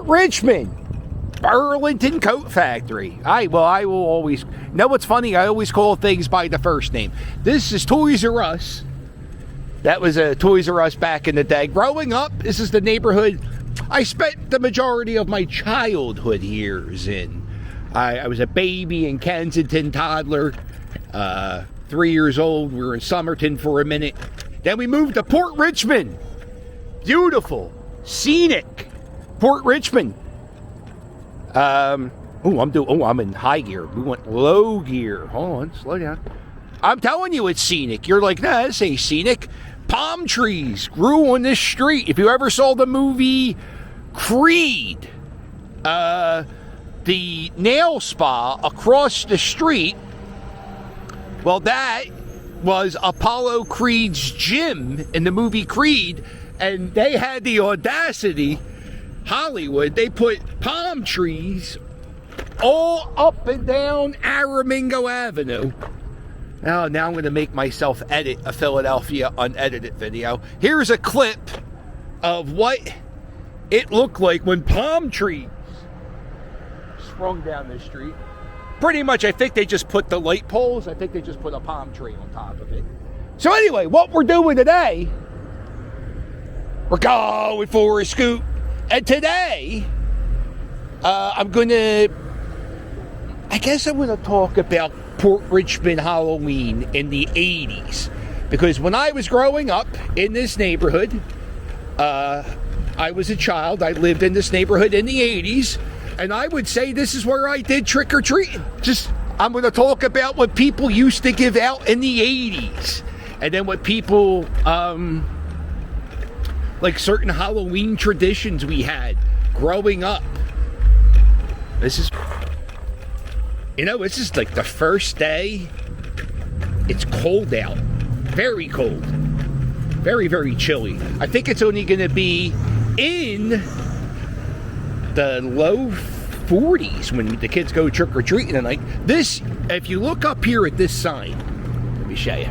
Richmond, Burlington Coat Factory. I will always... Know what's funny? I always call things by the first name. This is Toys R Us. That was a Toys R Us back in the day. Growing up, this is the neighborhood I spent the majority of my childhood years in. I was a baby in Kensington, toddler, 3 years old. We were in Somerton for a minute. Then we moved to Port Richmond. Beautiful, scenic Port Richmond. I'm in high gear. We went low gear. Hold on, slow down. I'm telling you, it's scenic. You're like, nah, this ain't scenic. Palm trees grew on this street. If you ever saw the movie Creed, the nail spa across the street, well, that was Apollo Creed's gym in the movie Creed, and they had the audacity, Hollywood, they put palm trees all up and down Aramingo Avenue. Now I'm going to make myself edit a Philadelphia unedited video. Here's a clip of what it looked like when palm trees sprung down the street. Pretty much, I think they just put the light poles. I think they just put a palm tree on top of it. So anyway, what we're doing today, we're going for a scoop. And today, I'm going to talk about Port Richmond Halloween in the 80s. Because when I was growing up in this neighborhood, I was a child. I lived in this neighborhood in the 80s. And I would say this is where I did trick-or-treating. I'm going to talk about what people used to give out in the 80s. And then what people, like certain Halloween traditions we had growing up. This is like the first day. It's cold out. Very cold. Very, very chilly. I think it's only going to be in the low 40s when the kids go trick-or-treating tonight. This, if you look up here at this sign, let me show you.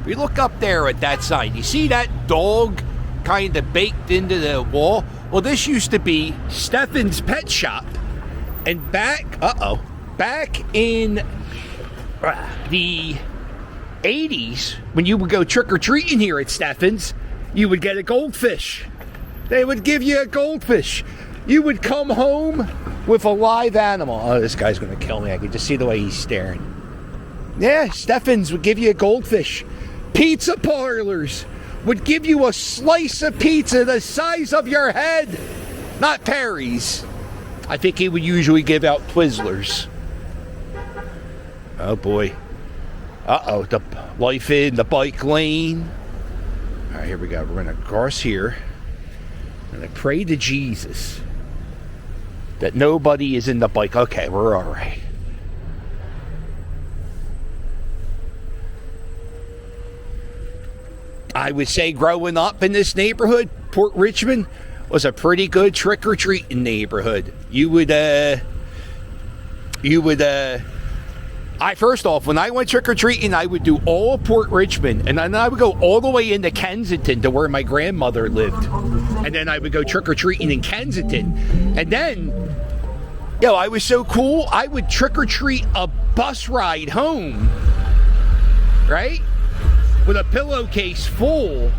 We look up there at that sign. You see that dog kind of baked into the wall? Well, this used to be Stefan's Pet Shop. And back in the 80s, when you would go trick-or-treating here at Stefan's, you would get a goldfish. They would give you a goldfish. You would come home with a live animal. Oh, this guy's going to kill me. I can just see the way he's staring. Yeah, Stefan's would give you a goldfish. Pizza parlors would give you a slice of pizza the size of your head. Not Perry's. I think he would usually give out Twizzlers. Oh, boy. Uh-oh, the life in the bike lane. All right, here we go. We're going to cross here. And I pray to Jesus that nobody is in the bike. Okay, we're all right. I would say growing up in this neighborhood, Port Richmond was a pretty good trick-or-treating neighborhood. First off, when I went trick-or-treating, I would do all of Port Richmond, and then I would go all the way into Kensington to where my grandmother lived. And then I would go trick-or-treating in Kensington. And then, I was so cool, I would trick-or-treat a bus ride home, right? With a pillowcase full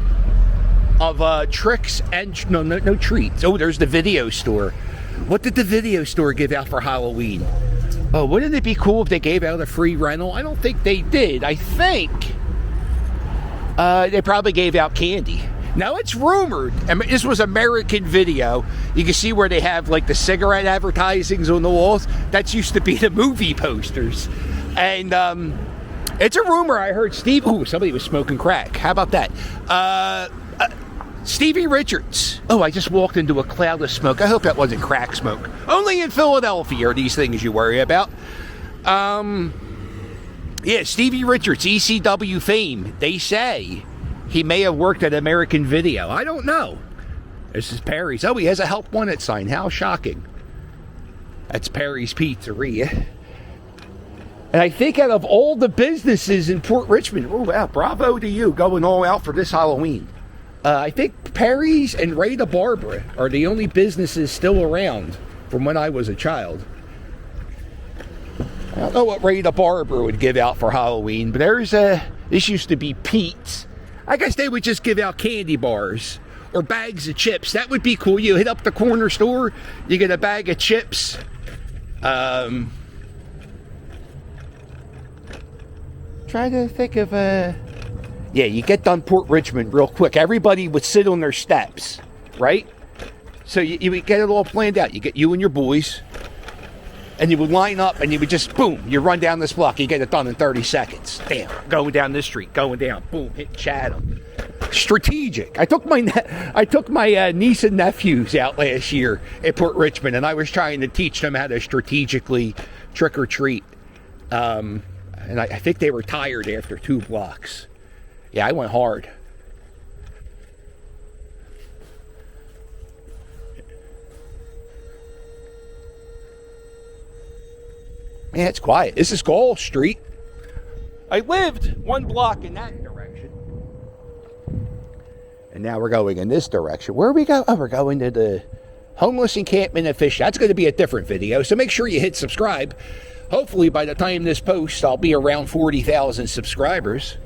of tricks and no treats. Oh, there's the video store. What did the video store give out for Halloween? Oh, wouldn't it be cool if they gave out a free rental? I don't think they did. I think they probably gave out candy. Now, it's rumored, I mean, this was American Video. You can see where they have, like, the cigarette advertisings on the walls. That's used to be the movie posters. And it's a rumor I heard somebody was smoking crack. How about that? Stevie Richards. Oh, I just walked into a cloud of smoke. I hope that wasn't crack smoke. Only in Philadelphia are these things you worry about. Stevie Richards, ECW fame. They say he may have worked at American Video. I don't know. This is Perry's. Oh, he has a Help Wanted sign. How shocking. That's Perry's Pizzeria. And I think out of all the businesses in Port Richmond, oh, wow, bravo to you going all out for this Halloween. I think Perry's and Ray the Barber are the only businesses still around from when I was a child. I don't know what Ray the Barber would give out for Halloween, but this used to be Pete's. I guess they would just give out candy bars or bags of chips. That would be cool. You hit up the corner store, you get a bag of chips. Trying to think of yeah, you get done Port Richmond real quick. Everybody would sit on their steps, right? So you would get it all planned out. You get you and your boys, and you would line up, and you would just, boom, you run down this block. You get it done in 30 seconds. Damn, going down this street, going down, boom, hit Chatham. Strategic. I took my niece and nephews out last year at Port Richmond, and I was trying to teach them how to strategically trick or treat. And I think they were tired after 2 blocks. Yeah, I went hard. Man, it's quiet. This is Gall Street. I lived 1 block in that direction. And now we're going in this direction. Where are we going? Oh, we're going to the homeless encampment of Fish. That's going to be a different video, so make sure you hit subscribe. Hopefully, by the time this posts, I'll be around 40,000 subscribers.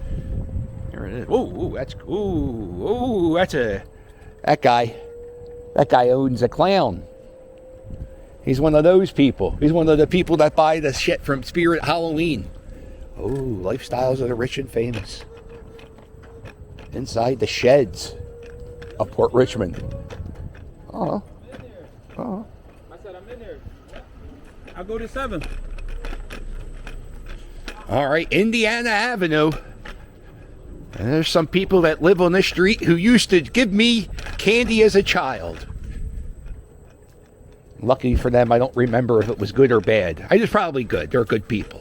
There it is. Ooh, that's that guy owns a clown. He's one of those people. He's one of the people that buy the shit from Spirit Halloween. Oh, lifestyles of the rich and famous. Inside the sheds of Port Richmond. Oh. Oh. I said I'm in there. I'll go to 7. All right, Indiana Avenue. And there's some people that live on this street who used to give me candy as a child. Lucky for them, I don't remember if it was good or bad. It was probably good. They're good people.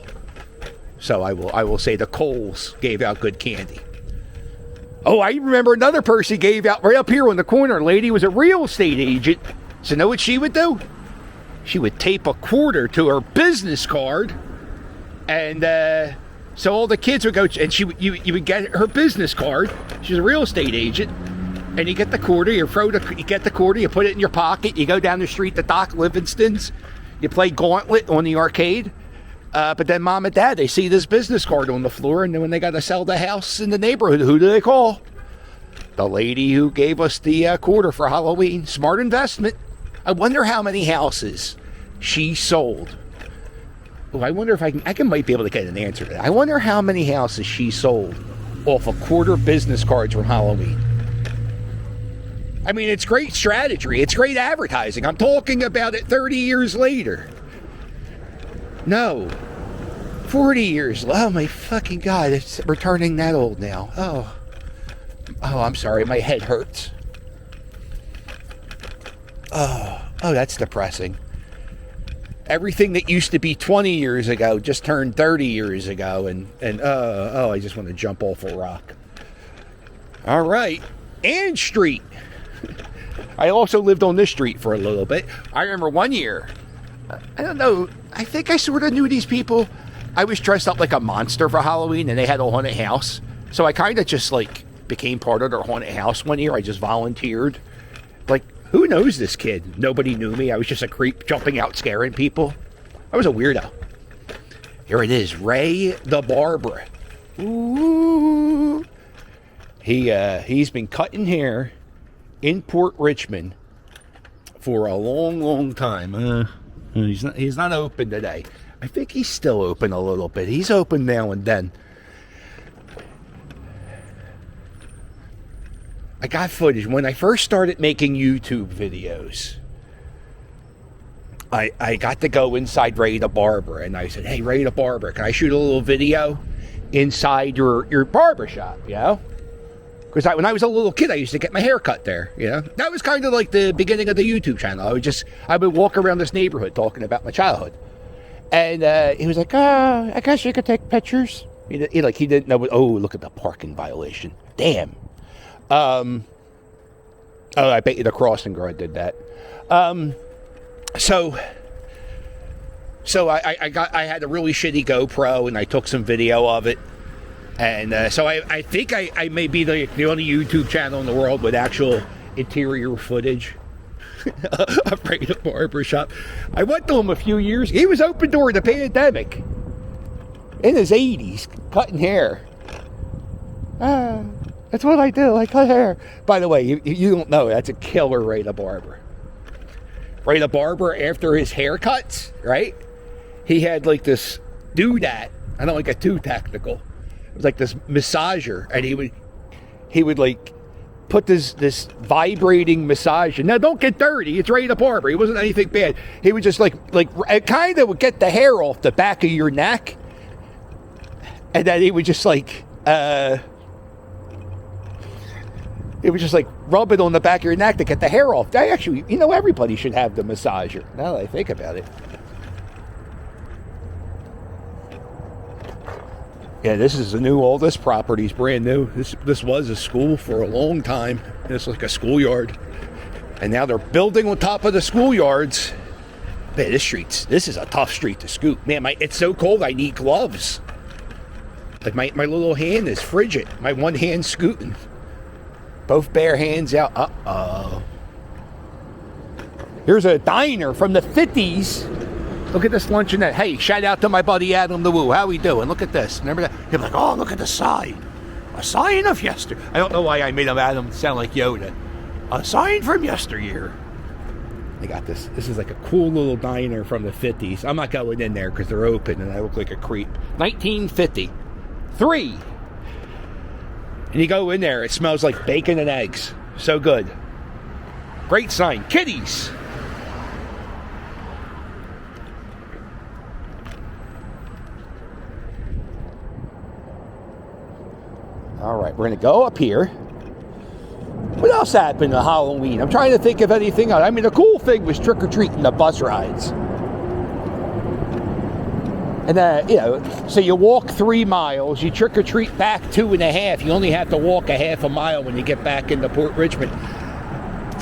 So I will say the Coles gave out good candy. Oh, I remember another person gave out right up here on the corner. Lady was a real estate agent. So know what she would do? She would tape a quarter to her business card. And so all the kids would go, and you would get her business card. She's a real estate agent. And you get the quarter, you get the quarter, you put it in your pocket, you go down the street to Doc Livingston's, you play Gauntlet on the arcade. But then mom and dad, they see this business card on the floor, and then when they got to sell the house in the neighborhood, who do they call? The lady who gave us the quarter for Halloween. Smart investment. I wonder how many houses she sold. Oh, I wonder if I might be able to get an answer to that. I wonder how many houses she sold off of quarter business cards from Halloween. I mean, it's great strategy. It's great advertising. I'm talking about it 30 years later. No. 40 years. Oh, my fucking God. We're turning that old now. Oh, I'm sorry. My head hurts. Oh, that's depressing. Everything that used to be 20 years ago just turned 30 years ago. And I just want to jump off a rock. All right. Ann Street. I also lived on this street for a little bit. I remember one year, I don't know, I think I sort of knew these people. I was dressed up like a monster for Halloween, and they had a haunted house. So I kind of just, became part of their haunted house one year. I just volunteered. Who knows this kid? Nobody knew me. I was just a creep jumping out, scaring people. I was a weirdo. Here it is, Ray the Barber. Ooh. He's been cutting hair in Port Richmond for a long, long time. He's not open today. I think he's still open a little bit. He's open now and then. I got footage. When I first started making YouTube videos, I got to go inside Ray the Barber, and I said, hey, Ray the Barber, can I shoot a little video inside your barber shop, you know? Because when I was a little kid, I used to get my hair cut there, you know? That was kind of like the beginning of the YouTube channel. I would walk around this neighborhood talking about my childhood. And he was like, I guess you could take pictures. He didn't know. Look at the parking violation. Damn. I bet you the crossing guard did that. So I had a really shitty GoPro, and I took some video of it. And so I think I may be the only YouTube channel in the world with actual interior footage of Phila Barbershop. I went to him a few years. He was open during the pandemic. In his 80s, cutting hair. That's what I do. I cut hair. By the way, you don't know, that's a killer Phila barber. Phila barber, after his haircuts, right? He had like this doodad. I don't want to get too technical. It was like this massager, and he would like put this vibrating massager. Now, don't get dirty. It's Phila barber. He wasn't anything bad. He would just like it kind of would get the hair off the back of your neck, and then he would just like rub it on the back of your neck to get the hair off. Actually, everybody should have the massager. Now that I think about it. Yeah, this is all this property's brand new. This was a school for a long time. It's like a schoolyard. And now they're building on top of the schoolyards. Man, this is a tough street to scoot. Man, it's so cold I need gloves. Like my little hand is frigid. My one hand scooting. Both bare hands out. Uh-oh. Here's a diner from the 50s. Look at this luncheonette. Hey, shout out to my buddy Adam the Woo. How we doing? Look at this. Remember that? He'll be like, oh, look at the sign. A sign of yesterday. I don't know why I made Adam sound like Yoda. A sign from yesteryear. I got this. This is like a cool little diner from the 50s. I'm not going in there because they're open and I look like a creep. 1953. And you go in there, it smells like bacon and eggs. So good. Great sign. Kitties. All right, we're going to go up here. What else happened to Halloween? I'm trying to think of anything else. I mean, the cool thing was trick-or-treating the bus rides. And so you walk 3 miles, you trick-or-treat back 2.5. You only have to walk a half a mile when you get back into Port Richmond.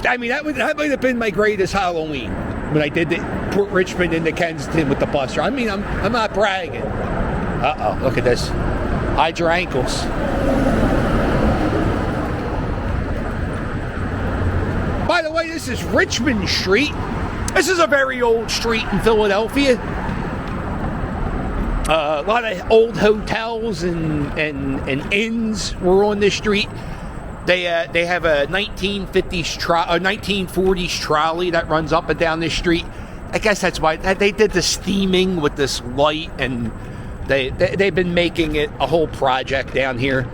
I mean, that might have been my greatest Halloween when I did the Port Richmond into Kensington with the bus ride. I mean, I'm not bragging. Uh-oh, look at this. Hide your ankles. By the way, this is Richmond Street. This is a very old street in Philadelphia. A lot of old hotels and inns were on this street. They have a 1940s trolley that runs up and down this street. I guess that's why they did this theming with this light, and they've been making it a whole project down here.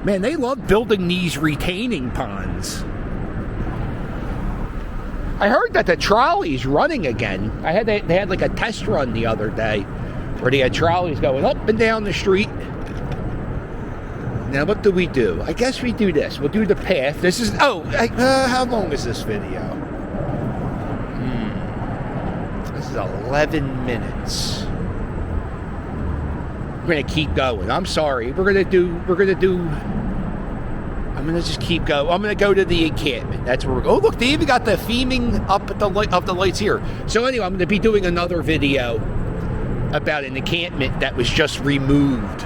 Man, they love building these retaining ponds. I heard that the trolley's running again. They had like a test run the other day where they had trolleys going up and down the street. Now, what do we do? I guess we do this. We'll do the path. This is... how long is this video? This is 11 minutes. We're going to keep going. I'm sorry. I'm going to just keep going. I'm going to go to the encampment. That's where we're going. Oh, look, they even got the theming up at the lights here. So anyway, I'm going to be doing another video about an encampment that was just removed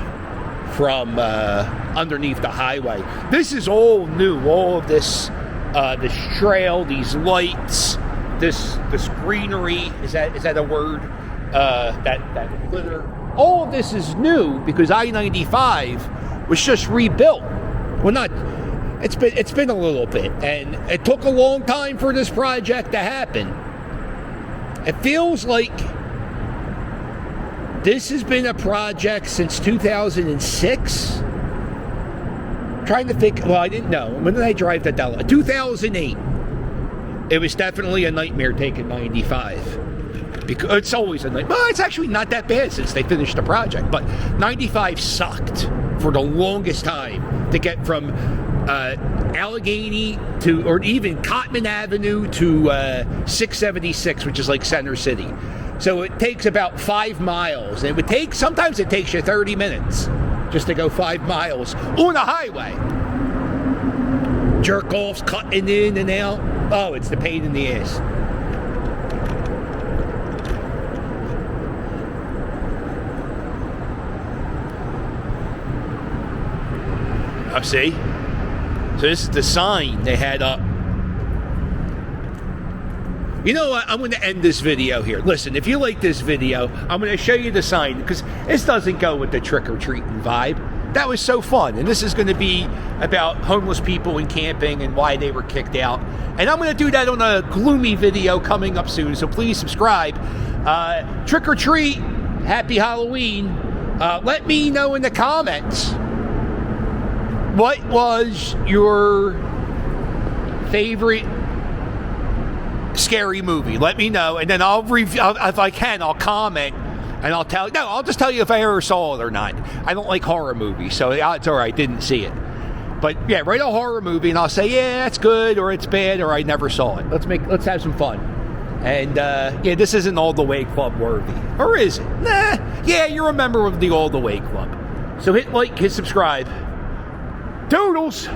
from underneath the highway. This is all new. All of this trail, these lights, this greenery. Is that a word? That glitter. All of this is new because I-95 was just rebuilt. Well, not. It's been a little bit, and it took a long time for this project to happen. It feels like this has been a project since 2006. Trying to think. Well, I didn't know. When did I drive to Delaware? 2008. It was definitely a nightmare taking 95. Because it's always a nightmare. Well, it's actually not that bad since they finished the project. But 95 sucked for the longest time to get from Allegheny to, or even Cotman Avenue to 676, which is like Center City. So it takes about 5 miles. And sometimes it takes you 30 minutes just to go 5 miles on a highway. Jerk-offs cutting in and out. Oh, it's the pain in the ass. Oh, see? So this is the sign they had up. You know what? I'm going to end this video here. Listen, if you like this video, I'm going to show you the sign because this doesn't go with the trick-or-treating vibe. That was so fun. And this is going to be about homeless people and camping and why they were kicked out. And I'm going to do that on a gloomy video coming up soon. So please subscribe. Trick or treat. Happy Halloween. Let me know in the comments what was your favorite scary movie. Let me know, and then I'll review. If I can, I'll comment, and I'll tell. No, I'll just tell you if I ever saw it or not. I don't like horror movies, so it's all right. Didn't see it, but yeah, write a horror movie, and I'll say yeah, it's good or it's bad or I never saw it. Let's have some fun. And yeah, this isn't All the Way Club worthy, or is it? Nah. Yeah, you're a member of the All the Way Club, so hit like, hit subscribe. Toodles.